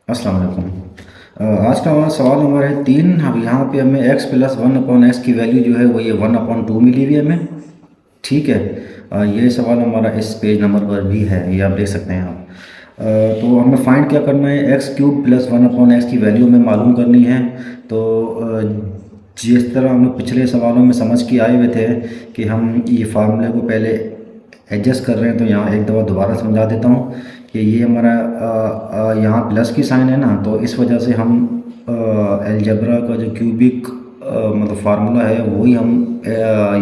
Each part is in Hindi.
अस्सलाम वालेकुम। आज का हमारा सवाल नंबर है 3। अब यहाँ पे हमें x प्लस 1/x की वैल्यू जो है वो ये 1/2 मिली हुई है हमें। ठीक है। ये सवाल हमारा इस पेज नंबर पर भी है, ये आप देख सकते हैं आप। तो हमें फाइंड क्या करना है, एक्स क्यूब प्लस 1/x की वैल्यू हमें मालूम करनी है। तो जिस तरह हम लोग पिछले सवालों में समझ के आए हुए थे कि हम ये फार्मूले को पहले एडजस्ट कर रहे हैं, तो यहाँ एक दफ़ा दोबारा समझा देता हूँ कि ये हमारा यहाँ प्लस की साइन है ना, तो इस वजह से हम अलजेब्रा का जो क्यूबिक मतलब फार्मूला है वही हम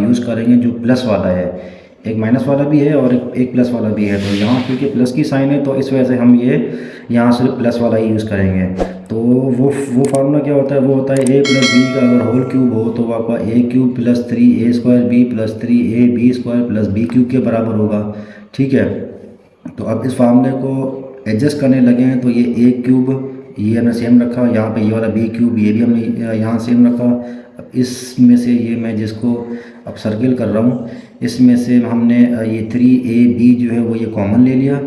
यूज़ करेंगे जो प्लस वाला है। एक माइनस वाला भी है और एक प्लस वाला भी है, तो यहाँ क्योंकि प्लस की साइन है तो इस वजह से हम ये यहाँ सिर्फ प्लस वाला ही यूज़ करेंगे। तो वो फार्मूला क्या होता है, वो होता है a प्लस बी का अगर होल क्यूब हो तो आपका a cube plus 3a² b plus 3ab² plus b cube के बराबर होगा। ठीक है। तो अब इस फार्मूले को एडजस्ट करने लगे हैं, तो ये a क्यूब ये हमने सेम रखा, यहाँ पे ये वाला b क्यूब ये भी हमने यहाँ सेम रखा। अब इसमें से ये मैं जिसको अब सर्किल कर रहा हूँ, इसमें से हमने ये 3ab जो है वो ये कॉमन ले लिया।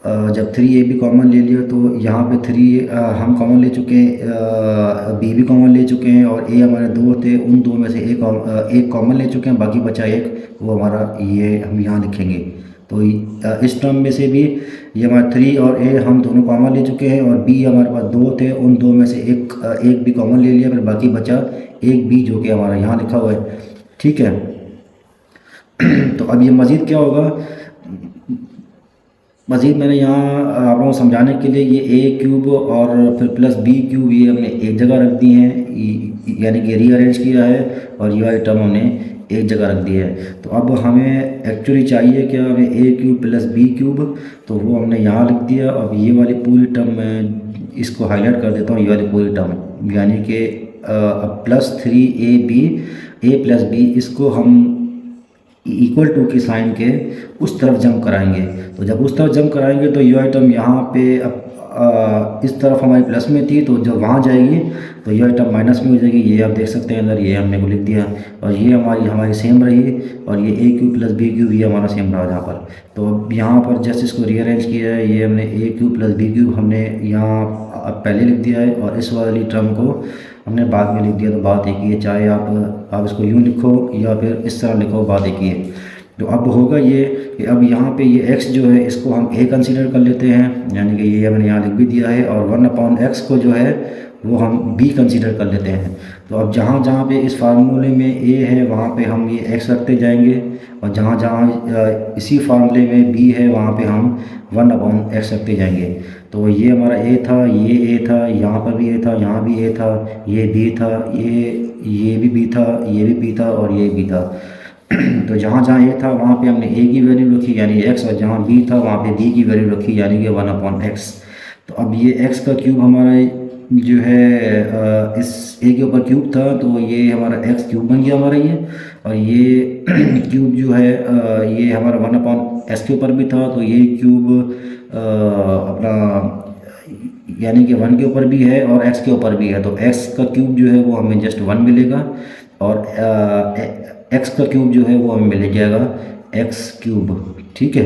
जब 3ab कॉमन ले लिया तो यहाँ पे 3 हम कॉमन ले चुके हैं, b भी कॉमन ले चुके हैं और a हमारे दो थे, उन दो में से एक कॉमन ले चुके हैं, बाकी बचा एक, वो हमारा ये हम यहाँ लिखेंगे। तो इस टर्म में से भी ये हमारा 3 और a हम दोनों कॉमन ले चुके हैं और b हमारे पास दो थे, उन दो में से एक भी कॉमन ले लिया, फिर बाकी बचा एक b जो कि हमारा यहाँ लिखा हुआ है। ठीक है। तो अब ये मज़ीद क्या होगा, मज़ीद मैंने यहाँ आप लोगों को समझाने के लिए ये a क्यूब और फिर प्लस b क्यूब ये हमने एक जगह रख दी हैं, यानी कि रीअरेंज किया है, और ये वाली टर्म हमने एक जगह रख दी है। तो अब हमें एक्चुअली चाहिए क्या, हमें a cube plus b cube, तो वो हमने यहाँ लिख दिया। अब ये वाली पूरी टर्म मैं इसको हाईलाइट कर देता हूँ, ये वाली पूरी टर्म यानी कि plus 3ab a plus b, इसको हम इक्वल टू की साइन के उस तरफ जंप कराएंगे। तो जब उस तरफ जंप कराएंगे तो ये आइटम यहाँ पे अब इस तरफ हमारी प्लस में थी, तो जब वहाँ जाएगी तो ये आइटम माइनस में हो जाएगी। ये आप देख सकते हैं अंदर, ये हमने को लिख दिया, और ये हमारी सेम रही, और ये a cube plus b cube ये हमारा सेम रहा यहाँ पर। तो अब यहाँ पर जस्ट इसको रीअरेंज किया है, ये हमने a cube plus b cube हमने यहाँ अब पहले लिख दिया है, और इस वाली टर्म को हमने बाद में लिख दिया। तो बात एक ही है, चाहे आप इसको यूँ लिखो या फिर इस तरह लिखो, बात एक ही है। तो अब होगा ये कि अब यहाँ पे ये x जो है इसको हम a कंसीडर कर लेते हैं, यानी कि ये हमने यहाँ लिख भी दिया है, और 1/x को जो है वो हम b कंसीडर कर लेते हैं। तो अब जहाँ जहाँ पे इस फार्मूले में a है वहाँ पे हम ये x रखते जाएंगे, और जहाँ जहाँ इसी फार्मूले में b है वहाँ पे हम 1/x रखते जाएंगे। तो ये हमारा a था, ये a था, यहाँ पर भी a था, यहाँ भी a था, ये b था, ये भी b था, ये भी b था, और ये b था। तो जहाँ जहाँ a था वहाँ पे हमने a की वैल्यू रखी यानी x, और जहाँ b था वहाँ पे b की वैल्यू रखी यानी कि 1/x। तो अब ये x का क्यूब हमारा जो है इस a के ऊपर क्यूब था, तो ये हमारा x क्यूब बन गया हमारा ये, और ये क्यूब जो है ये हमारा 1/x के ऊपर भी था, तो ये क्यूब अपना यानी कि 1 के ऊपर भी है और x के ऊपर भी है। तो x का क्यूब जो है वो हमें जस्ट 1 मिलेगा, और x का क्यूब जो है वो हमें मिल जाएगा x क्यूब। ठीक है।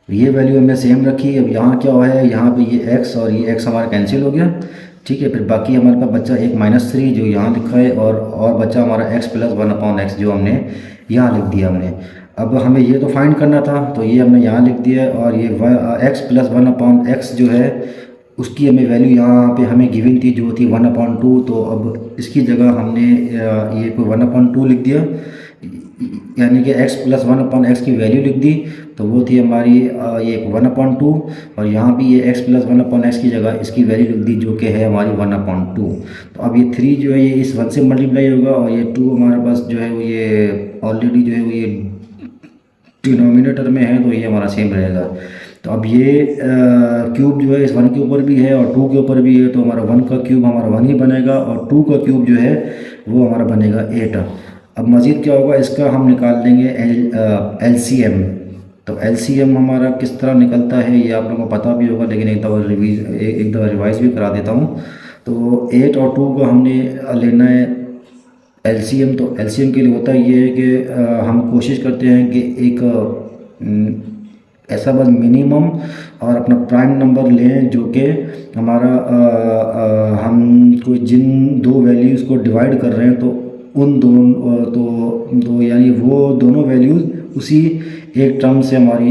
ये वैल्यू हमने सेम रखी। अब यहाँ क्या हुआ है, यहाँ पे ये x और ये x हमारा कैंसिल हो गया। ठीक है। फिर बाकी हमारे पास बच्चा एक -3 जो यहाँ लिखा है, और बच्चा हमारा x प्लस 1/x जो हमने यहाँ लिख दिया हमने। अब हमें ये तो फाइंड करना था, तो ये हमने यहाँ लिख दिया, और ये x प्लस 1/x जो है उसकी हमें वैल्यू यहाँ पे हमें गिवन थी जो थी 1/2। तो अब इसकी जगह हमने ये कोई 1/2 लिख दिया, यानी कि x प्लस 1/x की वैल्यू लिख दी, तो वो थी हमारी ये 1/2, और यहाँ भी ये x प्लस 1/x की जगह इसकी वैल्यू लिख दी जो कि है हमारी 1/2। तो अब ये 3 जो है ये इस 1 से मल्टीप्लाई होगा, और ये 2 हमारे पास जो है वो ये ऑलरेडी जो है वो ये डिनोमिनेटर में है, तो ये हमारा सेम रहेगा। तो अब ये क्यूब जो है इस 1 के ऊपर भी है और 2 के ऊपर भी है, तो हमारा 1 का क्यूब हमारा 1 ही बनेगा, और 2 का क्यूब जो है वो हमारा बनेगा 8। अब मज़ीद क्या होगा, इसका हम निकाल लेंगे LCM। तो LCM हमारा किस तरह निकलता है ये आप लोगों को पता भी होगा, लेकिन एक दफ़ा रिवाइज़ भी करा देता हूँ। तो 8 और 2 का हमने लेना है LCM। तो LCM के लिए होता ये है कि हम कोशिश करते हैं कि एक ऐसा बस मिनिमम और अपना प्राइम नंबर लें जो कि हमारा हम कोई जिन दो वैल्यूज़ को डिवाइड कर रहे हैं तो उन दोनों तो यानी वो दोनों वैल्यूज़ उसी एक टर्म से हमारी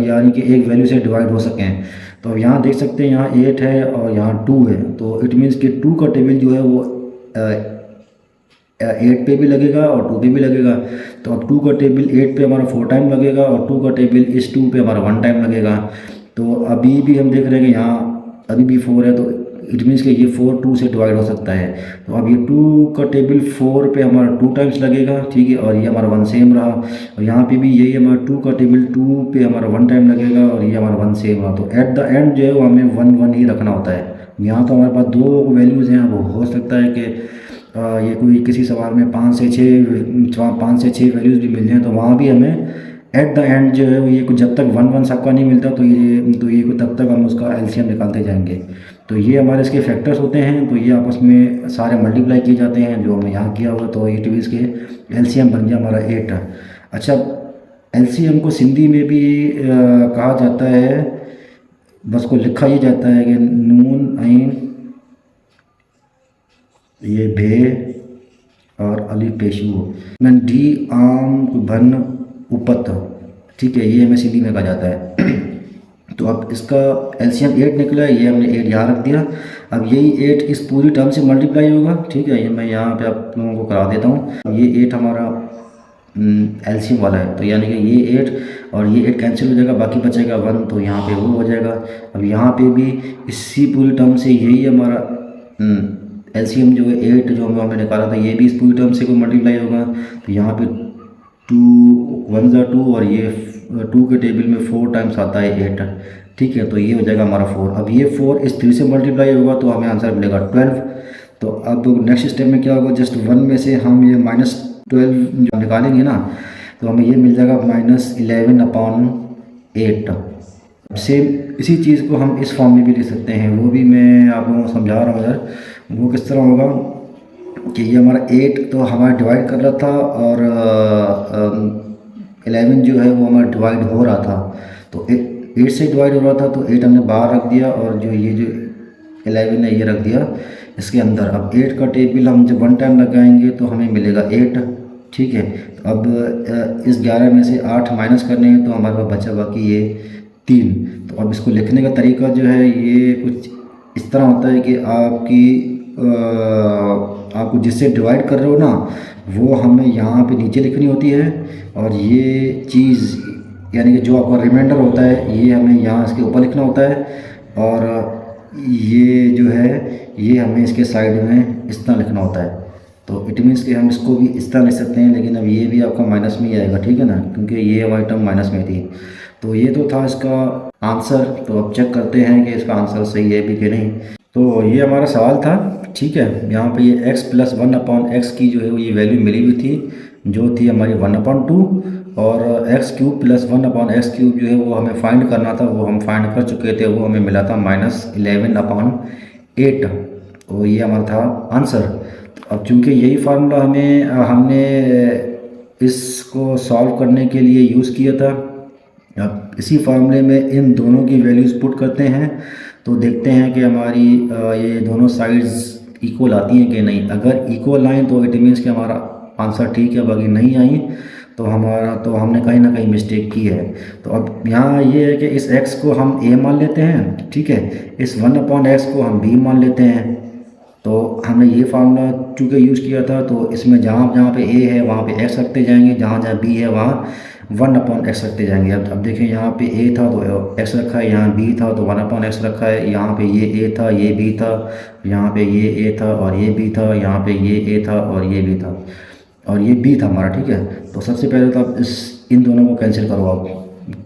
यानी कि एक वैल्यू से डिवाइड हो सकें। तो अब यहाँ देख सकते हैं यहाँ 8 है और यहाँ 2 है, तो इट मीन्स कि 2 का टेबल जो है वो 8 पे भी लगेगा और 2 पे भी लगेगा। तो अब 2 का टेबल 8 पे हमारा 4 टाइम लगेगा और 2 का टेबल इस 2 पे हमारा 1 टाइम लगेगा। तो अभी भी हम देख रहे हैं कि यहाँ अभी भी 4 है, तो इट मीन्स कि ये 4 2 से डिवाइड हो सकता है। तो अब ये 2 का टेबल 4 पे हमारा 2 टाइम्स लगेगा, ठीक है, और ये हमारा 1 सेम रहा। और यहाँ पे भी यही हमारा 2 का टेबल 2 पे हमारा 1 टाइम लगेगा और ये हमारा 1 सेम रहा। तो एट द एंड जो है वो हमें 1 1 ही रखना होता है। यहाँ तो हमारे पास दो वैल्यूज़ हैं, वो हो सकता है कि ये कोई किसी सवाल में 5 से 6 वैल्यूज़ भी मिल जाए, तो वहाँ भी हमें एट द एंड जो है वो ये कुछ जब तक 1 1 सबका नहीं मिलता तो ये तब तक हम उसका एलसीएम निकालते जाएंगे। तो ये हमारे इसके फैक्टर्स होते हैं, तो ये आपस में सारे मल्टीप्लाई किए जाते हैं जो हमने यहाँ किया हुआ। तो ये टीवीज़ के एलसीएम बन गया हमारा 8। अच्छा, एलसीएम को सिंधी में भी कहा जाता है, बस को लिखा ही जाता है कि नून आइन ये भे और अलिफ पेशू मैं डी आम भन उपत, ठीक है, ये हमें सिंधी में कहा जाता है। तो अब इसका एलसीएम 8 निकला है, ये हमने 8 यहाँ रख दिया। अब यही 8 इस पूरी टर्म से मल्टीप्लाई होगा, ठीक है, ये मैं यहाँ पे आप लोगों को करा देता हूँ। ये 8 हमारा एलसीएम वाला है, तो यानी कि ये 8 और ये 8 कैंसिल हो जाएगा, बाकी बचेगा 1, तो यहाँ पे वो हो जाएगा। अब यहाँ पे भी इसी पूरी टर्म से यही हमारा एलसीएम जो है 8 जो हमने निकाला था, ये भी इस पूरी टर्म से कोई मल्टीप्लाई होगा। तो यहाँ पे 2 1 ज़ा 2 और ये 2 के टेबल में 4 टाइम्स आता है 8, ठीक है, तो ये हो जाएगा हमारा 4। अब ये 4 इस 3 से मल्टीप्लाई होगा तो हमें आंसर मिलेगा 12। तो अब नेक्स्ट स्टेप में क्या होगा, जस्ट 1 में से हम ये -12 जो निकालेंगे ना, तो हमें ये मिल जाएगा -11/8। सेम इसी चीज़ को हम इस फॉर्म में भी ले सकते हैं, वो भी मैं आप लोगों को समझा रहा हूँ यार। वो किस तरह होगा कि ये हमारा 8 तो हमारा डिवाइड कर रहा था और 11 जो है वो हमारा डिवाइड हो रहा था। तो 8 से डिवाइड हो रहा था, तो 8 हमने बाहर रख दिया और जो 11 है ये रख दिया इसके अंदर। अब 8 का टेबल हम जब 1 टाइम लगाएंगे तो हमें मिलेगा 8, ठीक है। तो अब इस 11 में से 8 माइनस करने हैं तो हमारे पास बचा बाकी ये 3। तो अब इसको लिखने का तरीका जो है ये कुछ इस तरह होता है कि आपको जिससे डिवाइड कर रहे हो ना वो हमें यहाँ पे नीचे लिखनी होती है, और ये चीज़ यानी कि जो आपका रिमाइंडर होता है ये हमें यहाँ इसके ऊपर लिखना होता है, और ये जो है ये हमें इसके साइड में इस तरह लिखना होता है। तो इट मीन्स कि हम इसको भी इस तरह लिख सकते हैं, लेकिन अब ये भी आपका माइनस में ही आएगा, ठीक है ना, क्योंकि ये हमारी टर्म माइनस में थी। तो ये तो था इसका आंसर। तो अब चेक करते हैं कि इसका आंसर सही है भी कि नहीं। तो ये हमारा सवाल था, ठीक है। यहाँ पे ये x + 1/x की जो है वो ये वैल्यू मिली हुई थी, जो थी हमारी 1/2, और x³ + 1/x³ जो है वो हमें फाइंड करना था, वो हम फाइंड कर चुके थे, वो हमें मिला था -11/8। तो ये हमारा था आंसर। अब चूँकि यही फार्मूला हमने इसको सॉल्व करने के लिए यूज़ किया था, अब इसी फार्मूले में इन दोनों की वैल्यूज़ पुट करते हैं तो देखते हैं कि हमारी ये दोनों साइड्स इक्वल आती हैं कि नहीं। अगर इक्वल आएँ तो इट मीन्स कि हमारा आंसर ठीक है, बाकी नहीं आई तो हमने कहीं ना कहीं मिस्टेक की है। तो अब यहाँ ये है कि इस x को हम a मान लेते हैं, ठीक है, इस 1/x को हम b मान लेते हैं। तो हमने ये फार्मूला चूँकि यूज़ किया था, तो इसमें जहाँ पे a है वहाँ पे x रखते जाएंगे, जहाँ b है वहाँ 1/x रखते जाएंगे। अब देखें यहाँ पे a था तो x रखा है, यहाँ b था तो 1/x रखा है, यहाँ पे ये a था, ये b था, यहाँ पे ये a था और ये b था, यहाँ पे ये a था और ये b था, और ये b था हमारा, ठीक है। तो सबसे पहले तो आप इन दोनों को कैंसिल करो आप,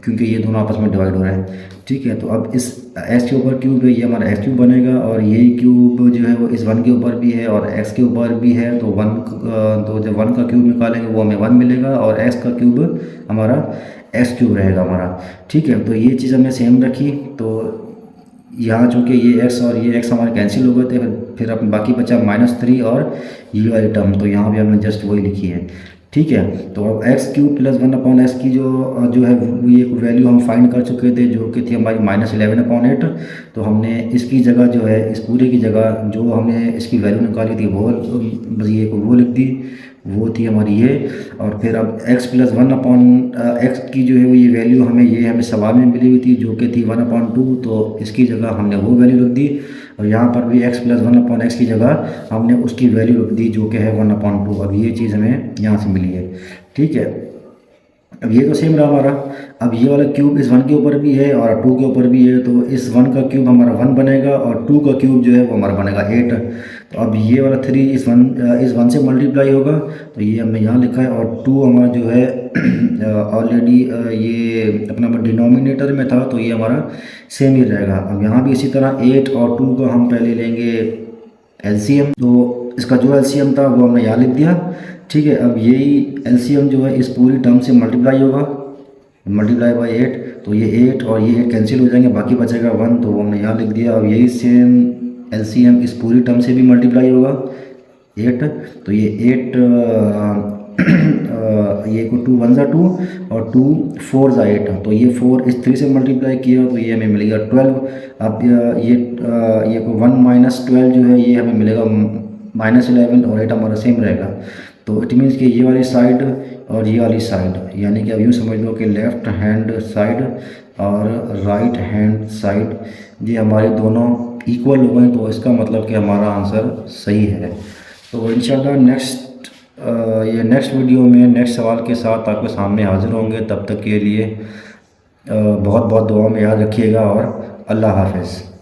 क्योंकि ये दोनों आपस में डिवाइड हो रहे हैं, ठीक है। तो अब इस x के ऊपर क्यूब है, ये हमारा x³ बनेगा, और ये क्यूब जो है वो इस 1 के ऊपर भी है और x के ऊपर भी है। तो तो जब 1 का क्यूब निकालेंगे वो हमें 1 मिलेगा, और x का क्यूब हमारा x³ रहेगा हमारा, ठीक है। तो ये चीज़ हमने सेम रखी। तो यहाँ चूँकि ये x और ये x हमारे कैंसिल हो गए थे, फिर अपने बाकी बचा -3 और ये वाली टर्म, तो यहाँ भी हमने जस्ट वही लिखी है, ठीक है। तो अब एक्स क्यूब प्लस 1/x की जो है वो ये वैल्यू हम फाइंड कर चुके थे, जो कि थी हमारी -11/8। तो हमने इसकी जगह जो है, इस पूरे की जगह जो हमने इसकी वैल्यू निकाली थी वो बस ये को वो लिख दी, वो थी हमारी ये। और फिर अब x प्लस 1/x की जो है वो ये वैल्यू हमें सवाल में मिली हुई थी, जो कि थी 1/2। तो इसकी जगह हमने वो वैल्यू रख दी, और यहाँ पर भी x प्लस 1/x की जगह हमने उसकी वैल्यू रख दी, जो कि है 1/2। अब ये चीज़ हमें यहाँ से मिली है, ठीक है। अब ये तो सेम रहा हमारा। अब ये वाला क्यूब इस 1 के ऊपर भी है और 2 के ऊपर भी है, तो इस 1 का क्यूब हमारा 1 बनेगा और 2 का क्यूब जो है वो हमारा बनेगा 8। तो अब ये वाला 3 इस 1 से मल्टीप्लाई होगा, तो ये हमने यहाँ लिखा है। और 2 हमारा जो है ऑलरेडी ये अपना डिनोमिनेटर में था, तो ये हमारा सेम ही रहेगा। अब यहाँ भी इसी तरह 8 और 2 का हम पहले लेंगे एलसीएम। तो इसका जो एलसीएम था वो हमने यहाँ लिख दिया, ठीक है। अब यही एलसीएम जो है इस पूरी टर्म से मल्टीप्लाई होगा, मल्टीप्लाई बाय 8। तो ये 8 और ये 8 कैंसिल हो जाएंगे, बाकी बचेगा 1, तो वो हमने यहाँ लिख दिया। अब यही सेम एलसीएम इस पूरी टर्म से भी मल्टीप्लाई होगा 8। तो ये 8 ये को 2 1 ज़ा 2 और 2 4 ज़ा 8। तो ये 4 इस 3 से मल्टीप्लाई किया, तो ये हमें मिलेगा 12। अब ये को 1 - 12 जो है ये हमें मिलेगा -11, और 8 हमारा सेम रहेगा। तो इट मीन्स कि ये वाली साइड और ये वाली साइड, यानी कि अब यूँ समझ लो कि लेफ़्ट हैंड साइड और राइट हैंड साइड ये हमारे दोनों इक्वल हो गए। तो इसका मतलब कि हमारा आंसर सही है। तो इंशाल्लाह नेक्स्ट वीडियो में नेक्स्ट सवाल के साथ आपके सामने हाज़िर होंगे। तब तक के लिए बहुत बहुत दुआ में याद रखिएगा, और अल्लाह हाफ़िज़।